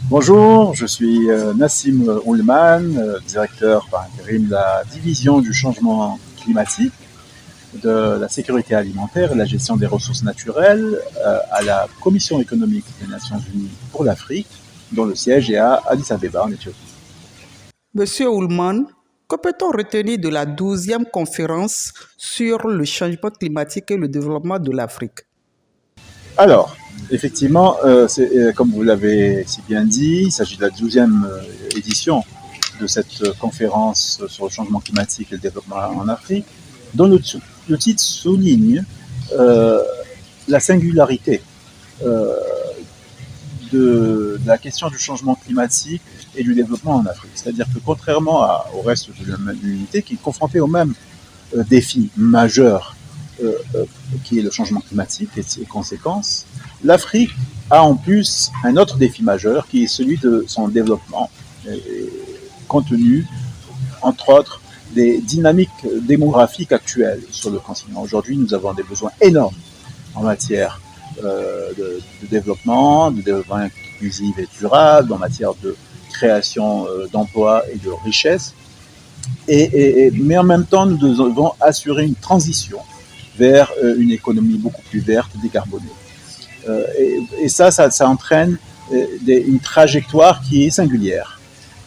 Bonjour, je suis Nassim Oulman, directeur par intérim de la division du changement climatique, de la sécurité alimentaire et de la gestion des ressources naturelles à la Commission économique des Nations Unies pour l'Afrique, dont le siège est à Addis Abeba, en Éthiopie. Monsieur Ullmann, que peut-on retenir de la 12e conférence sur le changement climatique et le développement de l'Afrique? Alors, effectivement, comme vous l'avez si bien dit, il s'agit de la 12e édition de cette conférence sur le changement climatique et le développement en Afrique, dont le titre souligne euh, la singularité euh, de la question du changement climatique et du développement en Afrique. C'est-à-dire que contrairement au reste de l'humanité, qui est confronté au même défi majeur qui est le changement climatique et ses conséquences, l'Afrique a en plus un autre défi majeur qui est celui de son développement, compte tenu, entre autres, des dynamiques démographiques actuelles sur le continent. Aujourd'hui, nous avons des besoins énormes en matière de développement inclusif et durable, en matière de création d'emplois et de richesses. Mais en même temps, nous devons assurer une transition vers une économie beaucoup plus verte, décarbonée. Et ça entraîne une trajectoire qui est singulière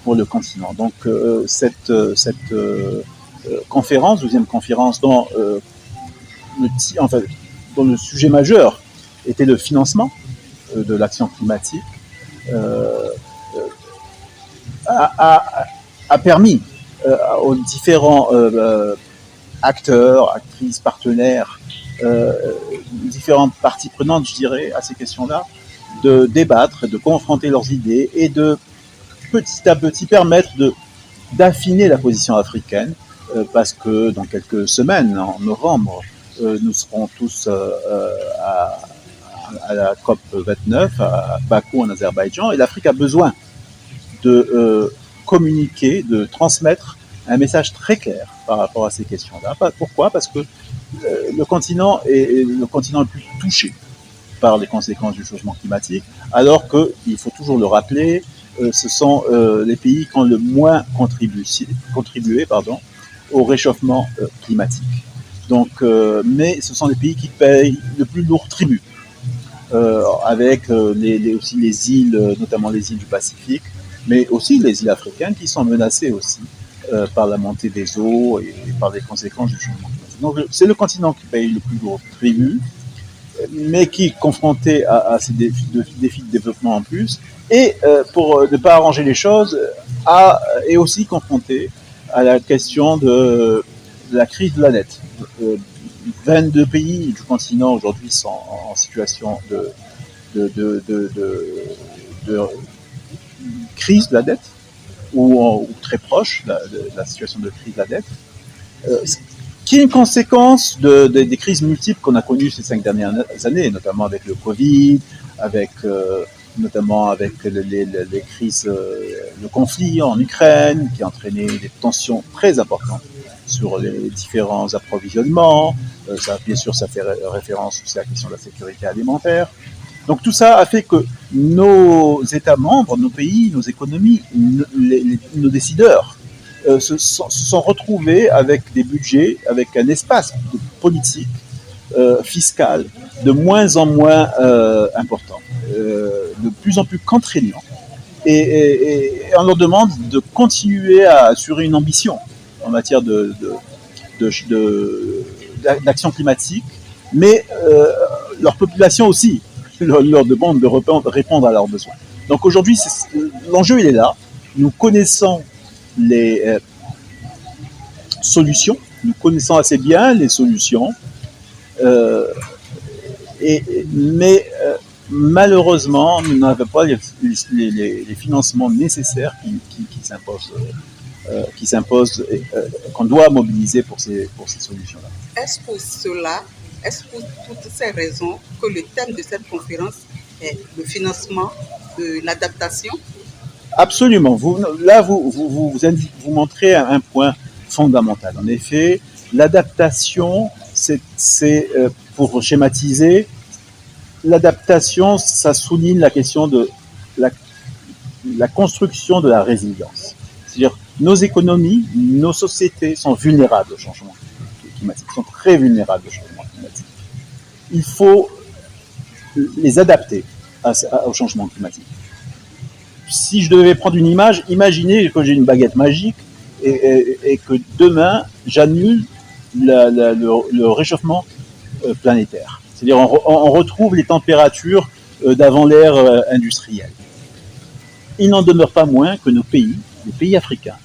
pour le continent. Donc cette conférence, 12e conférence, dont le sujet majeur était le financement de l'action climatique, a permis aux différents acteurs, actrices, partenaires, différentes parties prenantes, je dirais, à ces questions-là, de débattre, de confronter leurs idées et de petit à petit permettre d'affiner la position africaine, parce que dans quelques semaines, en novembre, nous serons tous à la COP 29 à Bakou en Azerbaïdjan, et l'Afrique a besoin de communiquer, de transmettre un message très clair par rapport à ces questions-là. Pourquoi? Parce que le continent est le continent le plus touché par les conséquences du changement climatique, alors qu'il faut toujours le rappeler, ce sont les pays qui ont le moins contribué au réchauffement climatique. Donc, mais ce sont les pays qui payent le plus lourd tribut, avec aussi les îles, notamment les îles du Pacifique, mais aussi les îles africaines qui sont menacées aussi par la montée des eaux et par les conséquences du changement climatique. Donc c'est le continent qui paye le plus lourd tribut, mais qui est confronté à ces défis de développement en plus, et pour ne pas arranger les choses, est aussi confronté à la question de la crise de la dette. 22 pays du continent aujourd'hui sont en situation de crise de la dette, ou très proche de la situation de crise de la dette, qui est une conséquence des crises multiples qu'on a connues ces 5 dernières années, notamment avec le Covid, notamment avec les crises, le conflit en Ukraine, qui a entraîné des tensions très importantes sur les différents approvisionnements. Bien sûr, ça fait référence aussi à la question de la sécurité alimentaire. Donc tout ça a fait que nos États membres, nos pays, nos économies, nos décideurs se sont retrouvés avec des budgets, avec un espace politique, fiscal, de moins en moins important, de plus en plus contraignant. Et on leur demande de continuer à assurer une ambition en matière d'action climatique, mais leur population aussi leur demande de répondre à leurs besoins. Donc aujourd'hui, l'enjeu il est là. Nous connaissons les solutions, nous connaissons assez bien les solutions, mais malheureusement, nous n'avons pas les financements nécessaires qui s'imposent, qu'on doit mobiliser pour ces solutions-là. Est-ce pour toutes ces raisons que le thème de cette conférence est le financement de l'adaptation? Absolument. Vous montrez un point fondamental. En effet, l'adaptation, c'est pour schématiser, l'adaptation, ça souligne la question de la construction de la résilience. C'est-à-dire, nos économies, nos sociétés sont vulnérables au changement climatique, sont très vulnérables au changement climatique. Il faut les adapter au changement climatique. Si je devais prendre une image, imaginez que j'ai une baguette magique et que demain, j'annule le réchauffement planétaire. C'est-à-dire on retrouve les températures d'avant l'ère industrielle. Il n'en demeure pas moins que nos pays, les pays africains,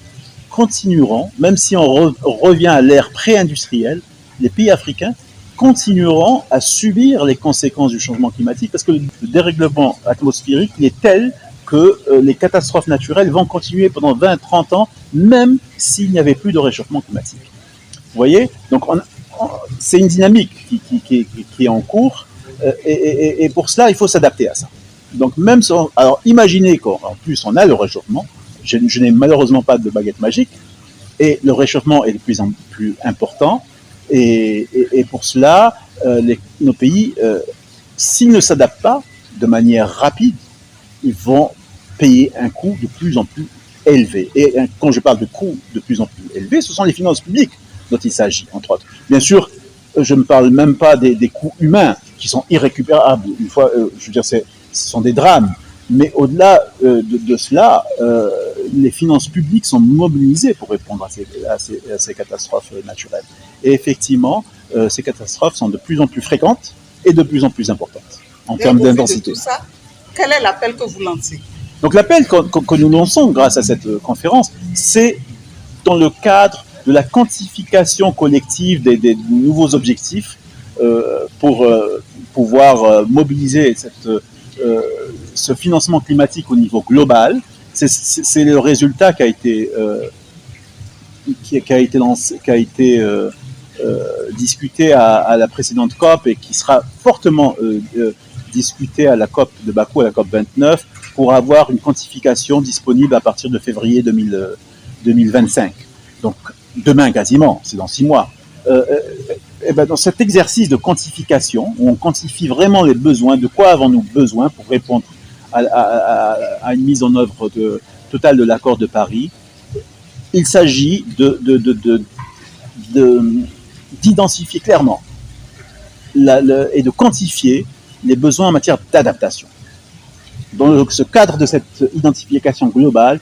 continueront, même si on revient à l'ère pré-industrielle, les pays africains continueront à subir les conséquences du changement climatique parce que le dérèglement atmosphérique il est tel que les catastrophes naturelles vont continuer pendant 20-30 ans, même s'il n'y avait plus de réchauffement climatique. Vous voyez ? Donc c'est une dynamique qui est en cours et pour cela, il faut s'adapter à ça. Donc même si alors imaginez qu'en plus on a le réchauffement, je n'ai malheureusement pas de baguette magique, et le réchauffement est de plus en plus important, et pour cela, nos pays, s'ils ne s'adaptent pas de manière rapide, ils vont payer un coût de plus en plus élevé. Et quand je parle de coûts de plus en plus élevés, ce sont les finances publiques dont il s'agit, entre autres. Bien sûr, je ne parle même pas des coûts humains qui sont irrécupérables. Une fois, je veux dire, ce sont des drames. Mais au-delà de cela, les finances publiques sont mobilisées pour répondre à ces catastrophes naturelles. Et effectivement, ces catastrophes sont de plus en plus fréquentes et de plus en plus importantes en termes d'intensité. De tout ça, quel est l'appel que vous lancez ? Donc l'appel que nous lançons grâce à cette conférence, c'est dans le cadre de la quantification collective des nouveaux objectifs pour pouvoir mobiliser ce financement climatique au niveau global. C'est le résultat qui a été discuté à la précédente COP et qui sera fortement discuté à la COP de Bakou, à la COP 29, pour avoir une quantification disponible à partir de février 2025. Donc demain quasiment, c'est dans 6 mois. Et ben dans cet exercice de quantification, où on quantifie vraiment les besoins, de quoi avons-nous besoin pour répondre à une mise en œuvre totale de l'accord de Paris, il s'agit d'identifier clairement et de quantifier les besoins en matière d'adaptation. Dans ce cadre de cette identification globale,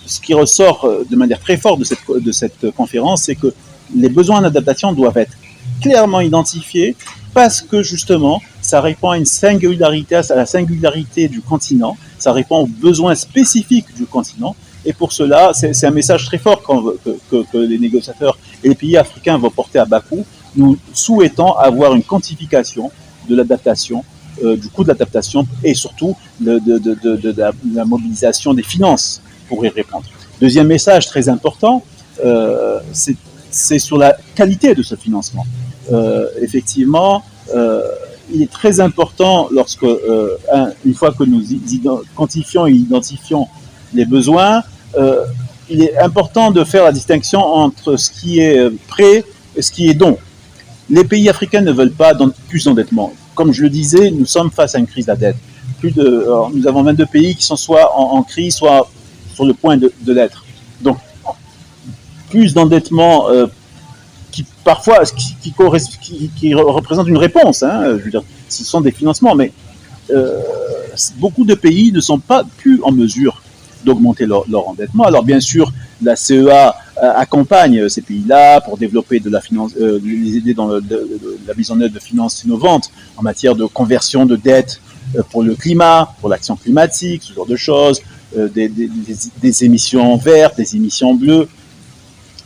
ce qui ressort de manière très forte de cette conférence, c'est que les besoins d'adaptation doivent être clairement identifiés parce que justement, ça répond à la singularité du continent, ça répond aux besoins spécifiques du continent, et pour cela, c'est un message très fort que les négociateurs et les pays africains vont porter à Bakou. Nous souhaitons avoir une quantification de l'adaptation, du coût de l'adaptation et surtout de la mobilisation des finances pour y répondre. Deuxième message très important, c'est sur la qualité de ce financement. Effectivement, il est très important lorsque, une fois que nous quantifions et identifions les besoins, il est important de faire la distinction entre ce qui est prêt et ce qui est don. Les pays africains ne veulent pas plus d'endettement. Comme je le disais, nous sommes face à une crise de la dette. Nous avons 22 pays qui sont soit en crise, soit sur le point de l'être. Donc, plus d'endettement qui parfois qui représente une réponse. Je veux dire, ce sont des financements, mais beaucoup de pays ne sont pas plus en mesure d'augmenter leur endettement. Alors bien sûr, la CEA accompagne ces pays-là pour développer les aider dans la mise en œuvre de finances innovantes en matière de conversion de dettes pour le climat, pour l'action climatique, ce genre de choses, des émissions vertes, des émissions bleues.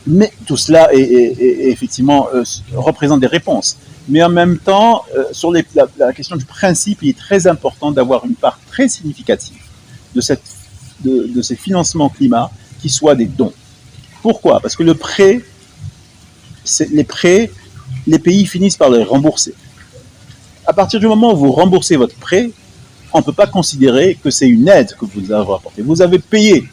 Mais tout cela effectivement représente des réponses. Mais en même temps, sur la question du principe, il est très important d'avoir une part très significative de ces financements climat qui soient des dons. Pourquoi ? Parce que les prêts, les pays finissent par les rembourser. À partir du moment où vous remboursez votre prêt, on ne peut pas considérer que c'est une aide que vous avez apportée. Vous avez payé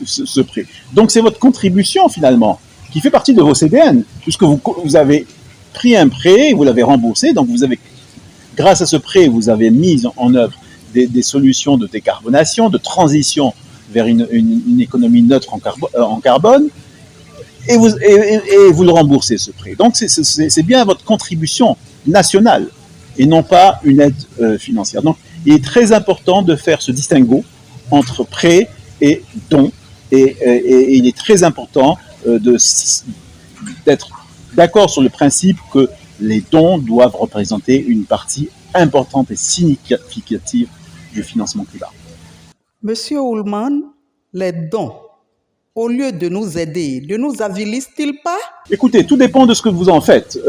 ce prêt. Donc c'est votre contribution finalement qui fait partie de vos CDN, puisque vous avez pris un prêt, vous l'avez remboursé, donc grâce à ce prêt, vous avez mis en œuvre des solutions de décarbonation, de transition vers une économie neutre en carbone, et vous le remboursez ce prêt. Donc c'est bien votre contribution nationale et non pas une aide financière. Donc il est très important de faire ce distinguo entre prêt et don, et il est très important d'être d'accord sur le principe que les dons doivent représenter une partie importante et significative du financement climat. Monsieur Ullmann, les dons, au lieu de nous aider, ne nous avilissent-ils pas? Écoutez, tout dépend de ce que vous en faites.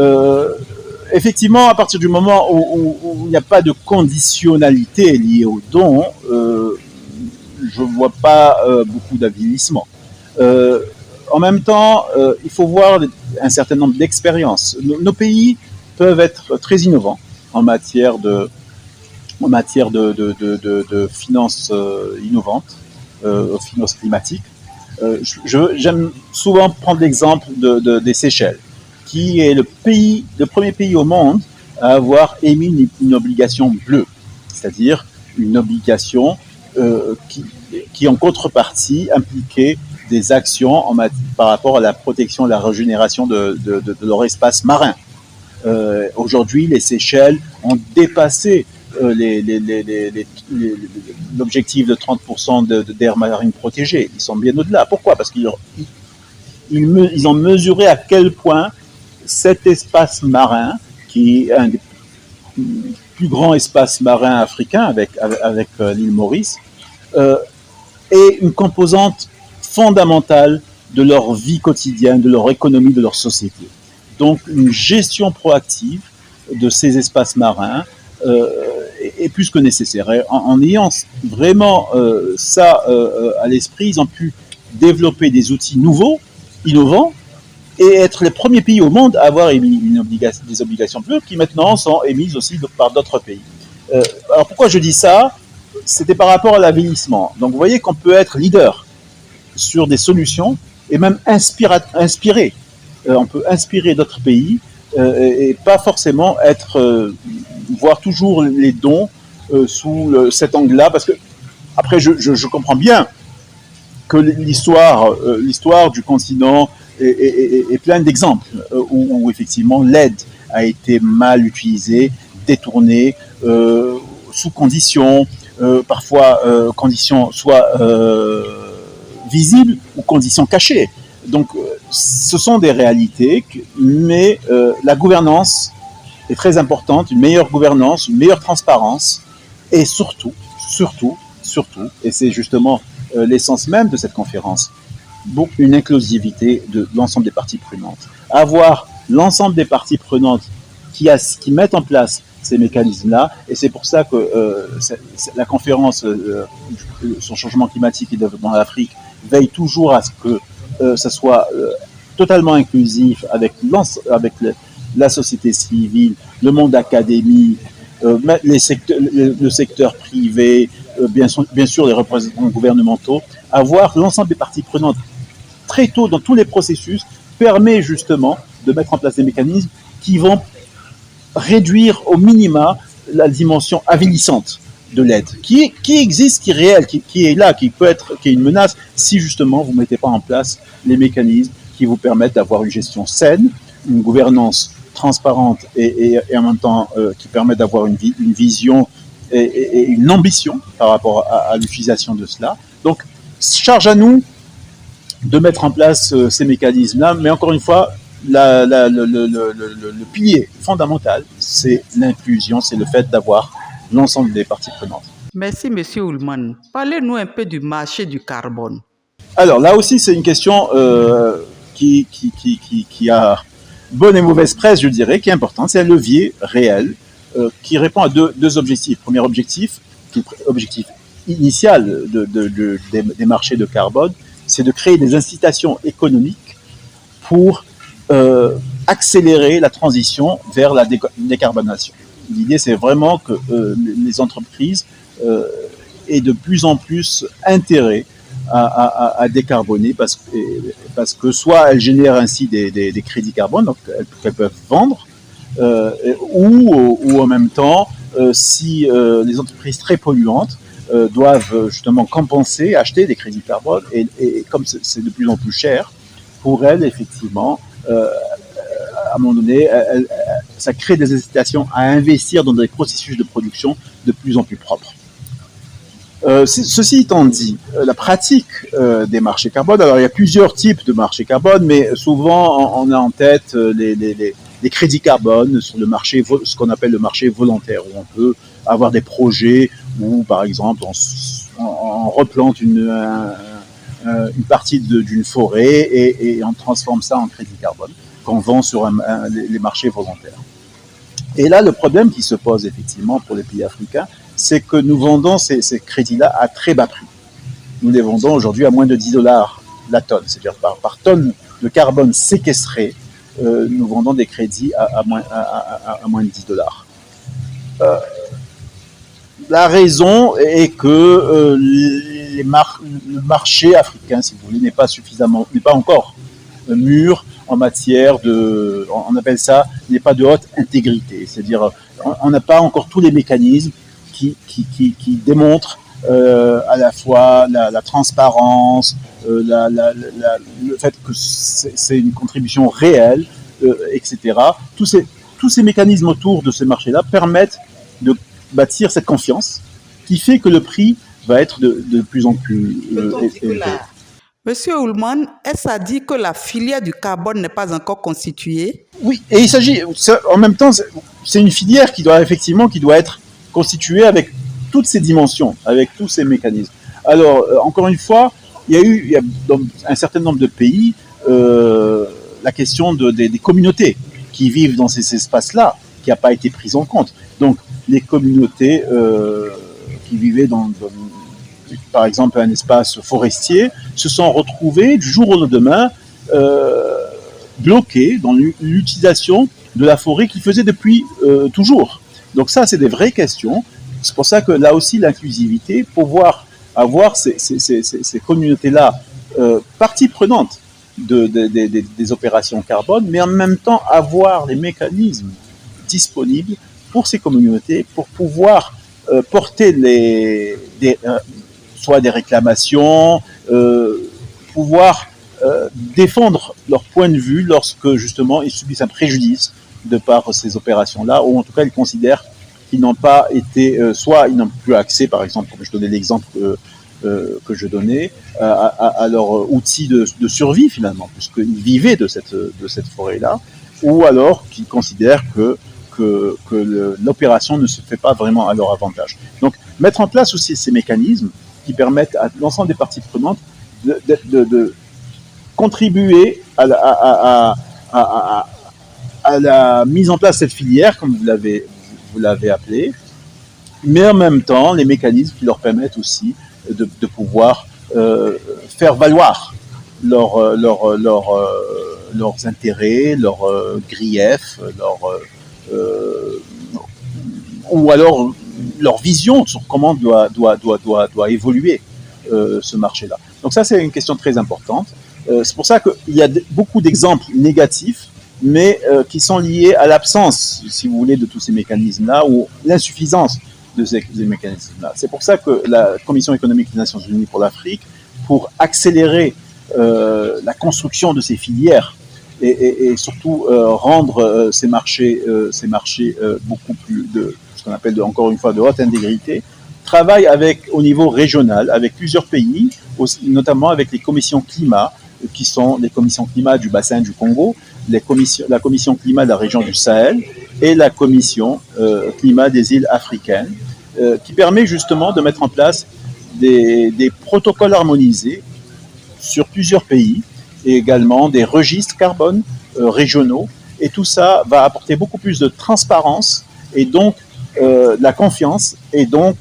Effectivement, à partir du moment où il n'y a pas de conditionnalité liée aux dons, je ne vois pas beaucoup d'avilissement. En même temps, il faut voir un certain nombre d'expériences. Nos pays peuvent être très innovants en matière de finances innovantes, finances climatiques. J'aime souvent prendre l'exemple des Seychelles, qui est le premier pays au monde à avoir émis une obligation bleue, c'est-à-dire une obligation qui en contrepartie impliquait des actions par rapport à la protection et la régénération de leur espace marin. Aujourd'hui, les Seychelles ont dépassé l'objectif de 30% d'aires marines protégées. Ils sont bien au-delà. Pourquoi? Parce qu'ils ont mesuré à quel point cet espace marin, qui est un des plus grands espaces marins africains avec l'île Maurice, est une composante fondamentale de leur vie quotidienne, de leur économie, de leur société. Donc une gestion proactive de ces espaces marins est plus que nécessaire. Et en ayant vraiment ça à l'esprit, ils ont pu développer des outils nouveaux, innovants, et être les premiers pays au monde à avoir émis des obligations bleues qui maintenant sont émises aussi par d'autres pays. Alors pourquoi je dis ça? C'était par rapport à l'avilissement. Donc vous voyez qu'on peut être leader sur des solutions et même inspirer. On peut inspirer d'autres pays et pas forcément voir toujours les dons sous cet angle-là, parce que après je comprends bien que l'histoire du continent est pleine d'exemples où effectivement l'aide a été mal utilisée, détournée, sous conditions, parfois conditions soit visibles ou conditions cachées. Donc ce sont des réalités, mais la gouvernance est très importante, une meilleure gouvernance, une meilleure transparence, et surtout, et c'est justement l'essence même de cette conférence, une inclusivité de l'ensemble des parties prenantes. Avoir l'ensemble des parties prenantes qui mettent en place ces mécanismes-là, et c'est pour ça que la conférence sur le changement climatique et le développement de l'Afrique veille toujours à ce que ça soit totalement inclusif avec la société civile, le monde académique, le secteur privé, bien sûr les représentants gouvernementaux. Avoir l'ensemble des parties prenantes très tôt dans tous les processus permet justement de mettre en place des mécanismes qui vont réduire au minima la dimension avilissante de l'aide, qui existe, qui est réelle, qui est là, qui est une menace si justement vous ne mettez pas en place les mécanismes qui vous permettent d'avoir une gestion saine, une gouvernance transparente et en même temps qui permet d'avoir une vision et une ambition par rapport à l'utilisation de cela. Donc, charge à nous de mettre en place ces mécanismes-là, mais encore une fois, le pilier fondamental, c'est l'inclusion, c'est le fait d'avoir l'ensemble des parties prenantes. Merci, Monsieur Ullmann. Parlez-nous un peu du marché du carbone. Alors là aussi, c'est une question qui a bonne et mauvaise presse, je dirais, qui est importante. C'est un levier réel qui répond à deux objectifs. Premier objectif, objectif initial des marchés de carbone, c'est de créer des incitations économiques pour accélérer la transition vers la décarbonation. L'idée, c'est vraiment que les entreprises aient de plus en plus intérêt à décarboner parce que soit elles génèrent ainsi des crédits carbone, donc qu'elles peuvent vendre, ou en même temps si les entreprises très polluantes doivent justement compenser, acheter des crédits carbone, et comme c'est de plus en plus cher, pour elles, effectivement, à un moment donné, ça crée des incitations à investir dans des processus de production de plus en plus propres. Ceci étant dit, la pratique des marchés carbone, alors il y a plusieurs types de marchés carbone, mais souvent on a en tête les crédits carbone sur le marché, ce qu'on appelle le marché volontaire, où on peut avoir des projets où, par exemple, on replante une partie d'une forêt et on transforme ça en crédit carbone qu'on vend sur les marchés volontaires. Et là, le problème qui se pose effectivement pour les pays africains, c'est que nous vendons ces crédits-là à très bas prix. Nous les vendons aujourd'hui à moins de 10 dollars la tonne, c'est-à-dire par tonne de carbone séquestré, nous vendons des crédits à moins de 10 dollars. La raison est que le marché africain, si vous voulez, n'est pas encore mûr en matière on appelle ça, n'est pas de haute intégrité. C'est-à-dire, on n'a pas encore tous les mécanismes qui démontrent à la fois la transparence, le fait que c'est une contribution réelle, etc. Tous ces mécanismes autour de ce marché-là permettent de bâtir cette confiance qui fait que le prix va être de plus en plus élevé. Monsieur Ullmann, est-ce à dire que la filière du carbone n'est pas encore constituée? Oui, et il s'agit, en même temps, c'est une filière qui doit être constituée avec toutes ces dimensions, avec tous ces mécanismes. Alors, encore une fois, il y a dans un certain nombre de pays la question des communautés qui vivent dans ces espaces-là, qui n'a pas été prise en compte. Donc, les communautés qui vivaient par exemple, un espace forestier, se sont retrouvés du jour au lendemain bloqués dans l'utilisation de la forêt qu'ils faisaient depuis toujours. Donc ça, c'est des vraies questions. C'est pour ça que là aussi, l'inclusivité, pouvoir avoir ces communautés-là partie prenante des opérations carbone, mais en même temps avoir les mécanismes disponibles pour ces communautés, pour pouvoir porter soit des réclamations, pouvoir défendre leur point de vue lorsque justement ils subissent un préjudice de par ces opérations-là, ou en tout cas ils considèrent qu'ils n'ont pas été, soit ils n'ont plus accès, par exemple, comme je donnais l'exemple que je donnais, à leur outil de survie finalement, puisqu'ils vivaient de cette forêt-là, ou alors qu'ils considèrent que l'opération ne se fait pas vraiment à leur avantage. Donc mettre en place aussi ces mécanismes qui permettent à l'ensemble des parties prenantes de contribuer à la mise en place de cette filière, comme vous l'avez appelé, mais en même temps les mécanismes qui leur permettent aussi de pouvoir faire valoir leurs intérêts, leurs griefs, ou alors leur vision sur comment doit évoluer ce marché-là. Donc ça, c'est une question très importante. C'est pour ça qu'il y a beaucoup d'exemples négatifs, mais qui sont liés à l'absence, si vous voulez, de tous ces mécanismes-là, ou l'insuffisance de ces mécanismes-là. C'est pour ça que la Commission économique des Nations Unies pour l'Afrique, pour accélérer la construction de ces filières et surtout rendre ces marchés beaucoup plus ce qu'on appelle encore une fois de haute intégrité, travaille au niveau régional avec plusieurs pays, notamment avec les commissions climat, qui sont les commissions climat du bassin du Congo, la commission climat de la région du Sahel et la commission climat des îles africaines, qui permet justement de mettre en place des protocoles harmonisés sur plusieurs pays, et également des registres carbone régionaux. Et tout ça va apporter beaucoup plus de transparence et donc de la confiance et donc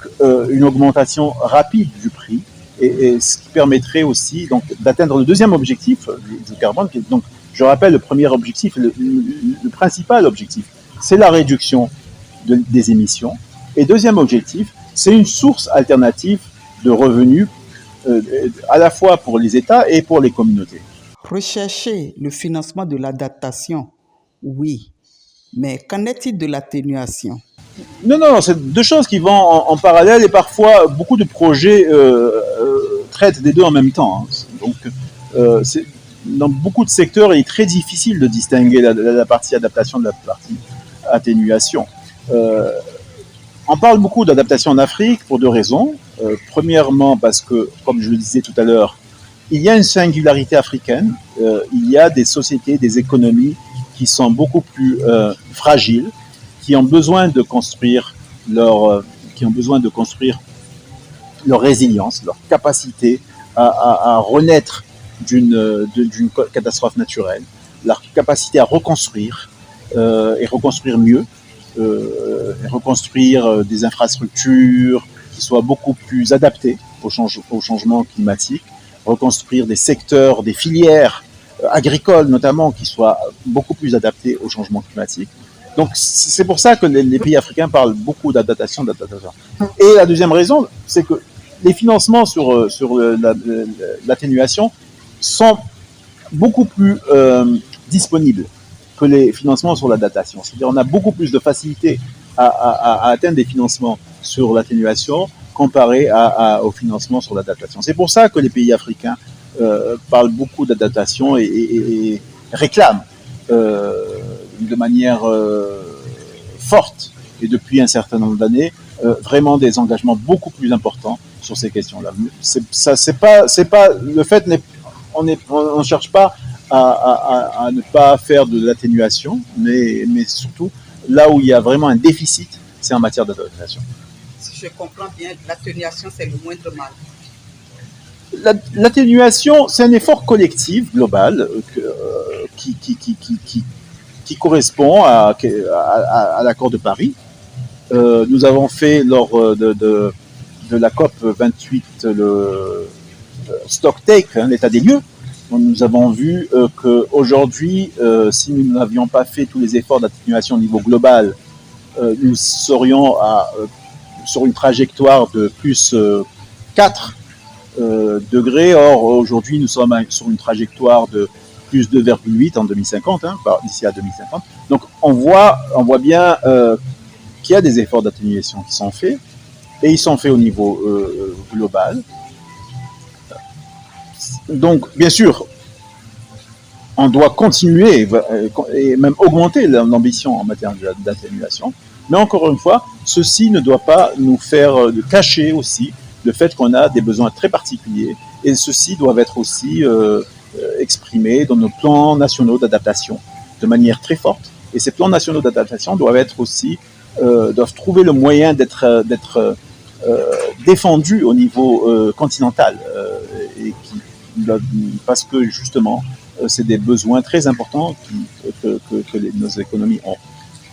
une augmentation rapide du prix, et ce qui permettrait aussi donc d'atteindre le deuxième objectif du carbone. Donc, je rappelle, le premier objectif, le principal objectif, c'est la réduction des émissions. Et deuxième objectif, c'est une source alternative de revenus à la fois pour les États et pour les communautés. Rechercher le financement de l'adaptation, oui, mais qu'en est-il de l'atténuation? Non, non, c'est deux choses qui vont en parallèle et parfois beaucoup de projets traitent des deux en même temps, hein. Donc, c'est, dans beaucoup de secteurs, il est très difficile de distinguer la partie adaptation de la partie atténuation. Euh, on parle beaucoup d'adaptation en Afrique pour deux raisons. Premièrement, parce que, comme je le disais tout à l'heure, il y a une singularité africaine. Il y a des sociétés, des économies qui sont beaucoup plus fragiles, qui ont besoin de construire qui ont besoin de construire leur résilience, leur capacité à renaître d'une catastrophe naturelle, leur capacité à reconstruire et reconstruire mieux, et reconstruire des infrastructures qui soient beaucoup plus adaptées au changement climatique, reconstruire des secteurs, des filières agricoles notamment qui soient beaucoup plus adaptés au changement climatique. Donc c'est pour ça que les pays africains parlent beaucoup d'adaptation. Et la deuxième raison, c'est que les financements sur l'atténuation sont beaucoup plus disponibles que les financements sur l'adaptation. C'est-à-dire on a beaucoup plus de facilité à atteindre des financements sur l'atténuation comparé aux financements sur l'adaptation. C'est pour ça que les pays africains parlent beaucoup d'adaptation et réclament de manière forte et depuis un certain nombre d'années vraiment des engagements beaucoup plus importants sur ces questions-là. C'est pas le fait on ne cherche pas à ne pas faire de l'atténuation, mais surtout là où il y a vraiment un déficit, c'est en matière d'atténuation. Si je comprends bien, l'atténuation, c'est le moindre mal. L'atténuation, c'est un effort collectif global qui correspond à l'accord de Paris. Nous avons fait lors de la COP 28 le stock take, hein, l'état des lieux. Donc, nous avons vu qu'aujourd'hui, si nous n'avions pas fait tous les efforts d'atténuation au niveau global, nous serions sur une trajectoire de plus 4 degrés. Or, aujourd'hui, nous sommes sur une trajectoire de plus 2,8 en 2050, hein, d'ici à 2050. Donc, on voit bien qu'il y a des efforts d'atténuation qui sont faits, et ils sont faits au niveau global. Donc, bien sûr, on doit continuer et même augmenter l'ambition en matière d'atténuation. Mais encore une fois, ceci ne doit pas nous faire cacher aussi le fait qu'on a des besoins très particuliers, et ceci doivent être aussi exprimés dans nos plans nationaux d'adaptation de manière très forte. Et ces plans nationaux d'adaptation doivent être aussi doivent trouver le moyen d'être défendus au niveau continental, parce que justement c'est des besoins très importants que nos économies ont.